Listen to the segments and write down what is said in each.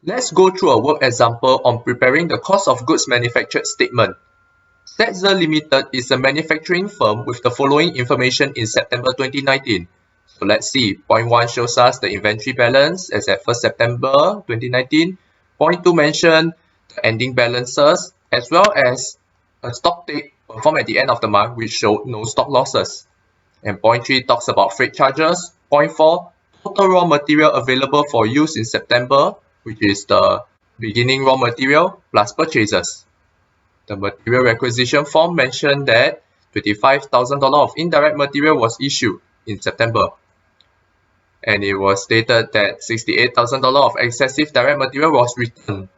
Let's go through a work example on preparing the cost of goods manufactured statement. Setzer Limited is a manufacturing firm with the following information in September 2019. So let's see, point 1 shows us the inventory balance as at 1st September 2019. Point 2 mentions the ending balances as well as a stock take performed at the end of the month which showed no stock losses. And point 3 talks about freight charges. Point 4, total raw material available for use in September, which is the beginning raw material plus purchases. The material requisition form mentioned that $25,000 of indirect material was issued in September. And it was stated that $68,000 of excessive direct material was returned.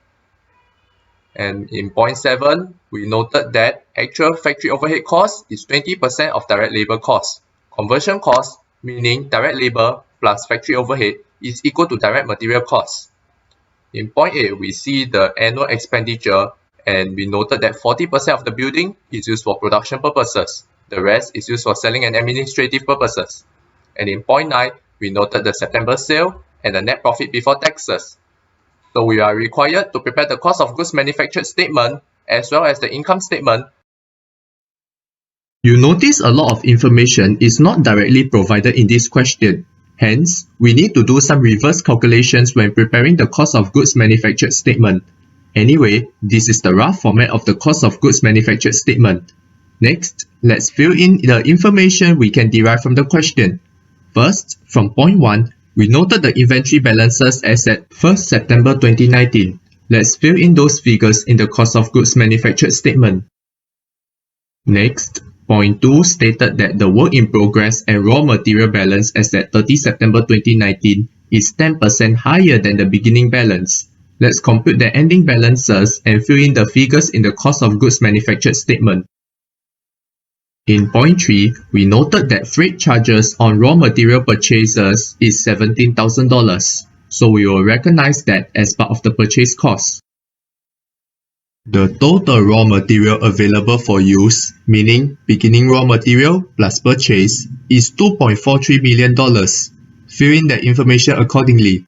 And in point 7, we noted that actual factory overhead cost is 20% of direct labor cost. Conversion cost, meaning direct labor plus factory overhead, is equal to direct material cost. In point 8, we see the annual expenditure, and we noted that 40% of the building is used for production purposes. The rest is used for selling and administrative purposes. And in point 9, we noted the September sale and the net profit before taxes. So we are required to prepare the cost of goods manufactured statement as well as the income statement. You notice a lot of information is not directly provided in this question. Hence, we need to do some reverse calculations when preparing the cost of goods manufactured statement. Anyway, this is the rough format of the cost of goods manufactured statement. Next, let's fill in the information we can derive from the question. First, from point 1, we noted the inventory balances as at 1st September 2019. Let's fill in those figures in the cost of goods manufactured statement. Next, point 2 stated that the work in progress and raw material balance as at 30 September 2019 is 10% higher than the beginning balance. Let's compute the ending balances and fill in the figures in the cost of goods manufactured statement. In point 3, we noted that freight charges on raw material purchases is $17,000, so we will recognize that as part of the purchase cost. The total raw material available for use, meaning beginning raw material plus purchase, is $2.43 million. Fill in the information accordingly.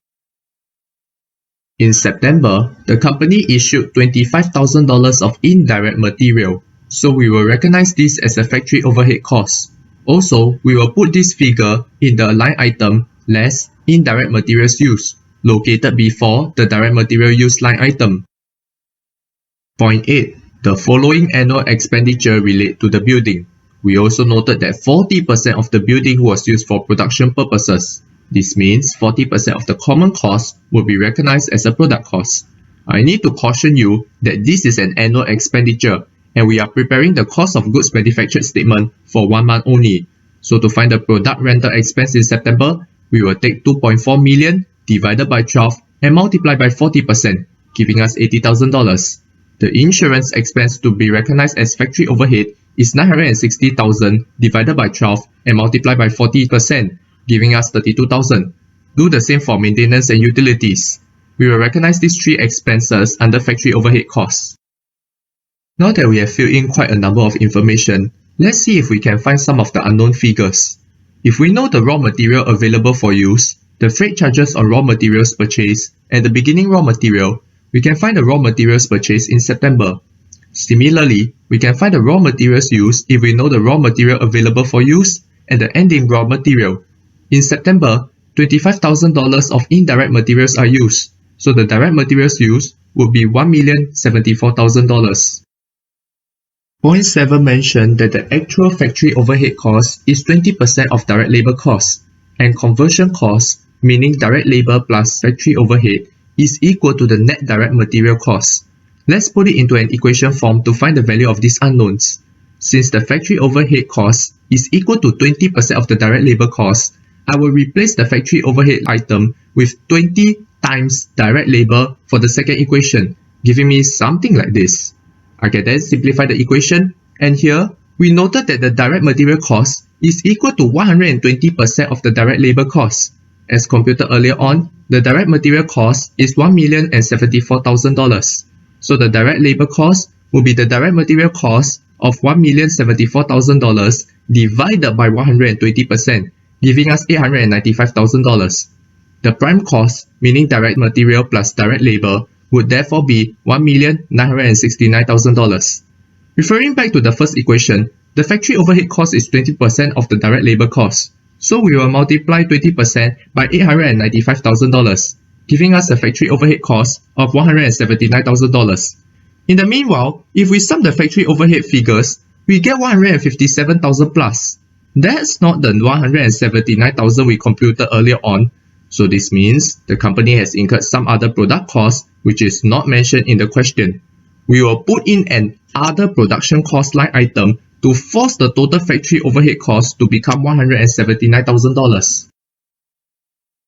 In September, the company issued $25,000 of indirect material, so we will recognize this as a factory overhead cost. Also, we will put this figure in the line item less indirect materials used, located before the direct material use line item. Point 8. The following annual expenditure relate to the building. We also noted that 40% of the building was used for production purposes. This means 40% of the common cost will be recognized as a product cost. I need to caution you that this is an annual expenditure, and we are preparing the cost of goods manufactured statement for 1 month only. So to find the product rental expense in September, we will take 2.4 million divided by 12 and multiply by 40%, giving us $80,000. The insurance expense to be recognized as factory overhead is 960,000 divided by 12 and multiply by 40%, giving us 32,000. Do the same for maintenance and utilities. We will recognize these 3 expenses under factory overhead costs. Now that we have filled in quite a number of information, let's see if we can find some of the unknown figures. If we know the raw material available for use, the freight charges on raw materials purchased, and the beginning raw material, we can find the raw materials purchased in September. Similarly, we can find the raw materials used if we know the raw material available for use and the ending raw material. In September, $25,000 of indirect materials are used, so the direct materials used would be $1,074,000. Point 7 mentioned that the actual factory overhead cost is 20% of direct labor cost, and conversion cost, meaning direct labor plus factory overhead, is equal to the net direct material cost. Let's put it into an equation form to find the value of these unknowns. Since the factory overhead cost is equal to 20% of the direct labor cost, I will replace the factory overhead item with 20 times direct labor for the second equation, giving me something like this. I can then simplify the equation, and here we noted that the direct material cost is equal to 120% of the direct labor cost. As computed earlier on, the direct material cost is $1,074,000. So the direct labor cost will be the direct material cost of $1,074,000 divided by 120%, giving us $895,000. The prime cost, meaning direct material plus direct labor, would therefore be $1,969,000. Referring back to the first equation, the factory overhead cost is 20% of the direct labor cost, so we will multiply 20% by $895,000, giving us a factory overhead cost of $179,000. In the meanwhile, if we sum the factory overhead figures, we get $157,000 plus. That's not the $179,000 we computed earlier on, so this means the company has incurred some other product cost which is not mentioned in the question. We will put in an other production cost line item to force the total factory overhead cost to become $179,000.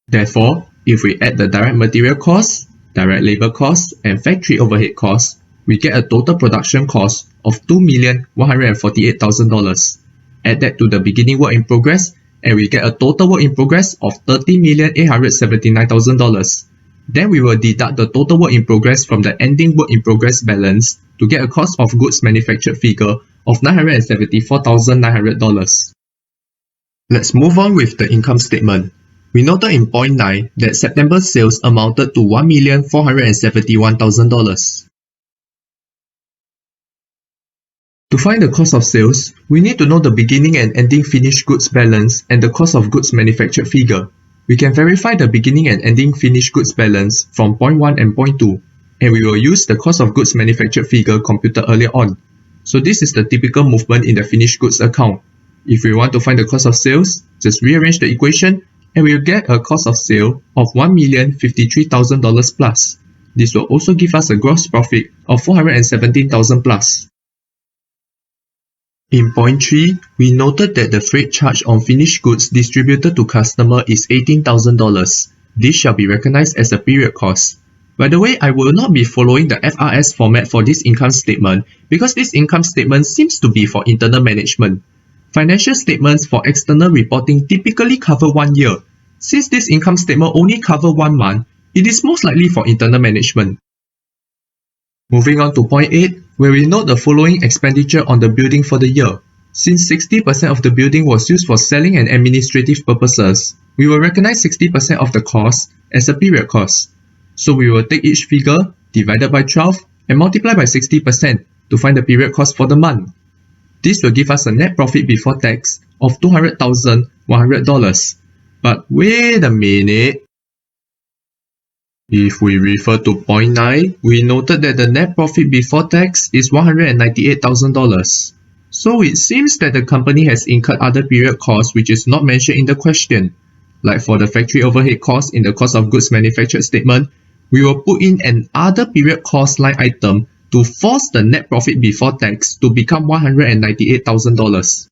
Therefore, if we add the direct material cost, direct labor cost, and factory overhead cost, we get a total production cost of $2,148,000. Add that to the beginning work in progress, and we get a total work in progress of $30,879,000. Then we will deduct the total work in progress from the ending work in progress balance to get a cost of goods manufactured figure of $974,900. Let's move on with the income statement. We noted in point 9 that September sales amounted to $1,471,000. To find the cost of sales, we need to know the beginning and ending finished goods balance and the cost of goods manufactured figure. We can verify the beginning and ending finished goods balance from point 1 and point 2, and we will use the cost of goods manufactured figure computed earlier on. So this is the typical movement in the finished goods account. If we want to find the cost of sales, just rearrange the equation and we'll get a cost of sale of $1,053,000 plus. This will also give us a gross profit of $417,000 plus. In point 3, we noted that the freight charge on finished goods distributed to customer is $18,000. This shall be recognized as a period cost. By the way, I will not be following the FRS format for this income statement because this income statement seems to be for internal management. Financial statements for external reporting typically cover 1 year. Since this income statement only covers 1 month, it is most likely for internal management. Moving on to point 8, where we note the following expenditure on the building for the year. Since 60% of the building was used for selling and administrative purposes, we will recognize 60% of the cost as a period cost. So we will take each figure, divided by 12, and multiply by 60% to find the period cost for the month. This will give us a net profit before tax of $200,100. But wait a minute. If we refer to point 9, we noted that the net profit before tax is $198,000. So it seems that the company has incurred other period costs which is not mentioned in the question. Like for the factory overhead cost in the cost of goods manufactured statement, we will put in an other period cost line item to force the net profit before tax to become $198,000.